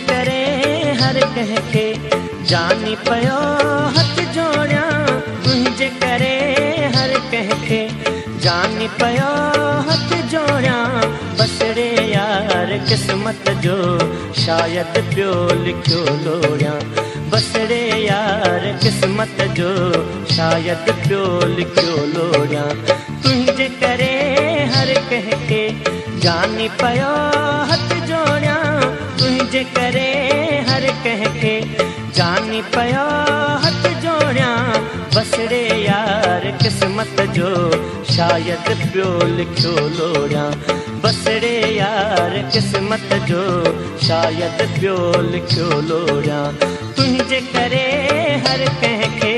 करे हर कंहिंखे जानी पयो हथ जोड़िया, तुंहिंजे करे हर कंहिंखे जानी पयो हथ जोड़िया। बसड़े यार किस्मत जो शायद पियो लिखियो लोड़िया, बसड़े यार किस्मत जो शायद पियो लिखियो लोड़िया। तुंहिंजे करे हर कंहिंखे जानी पयो हथ जोड़िया, तुंहिंजे करे हर कंहिंखे जानी पयो हथ जोड़िया। बसड़े यार किस्मत जो शायद पियो लिखियो लोड़िया, बसड़े यार किस्मत जो शायद पियो लिखियो लोड़िया। तुंहिंजे करे हर कंहिंखे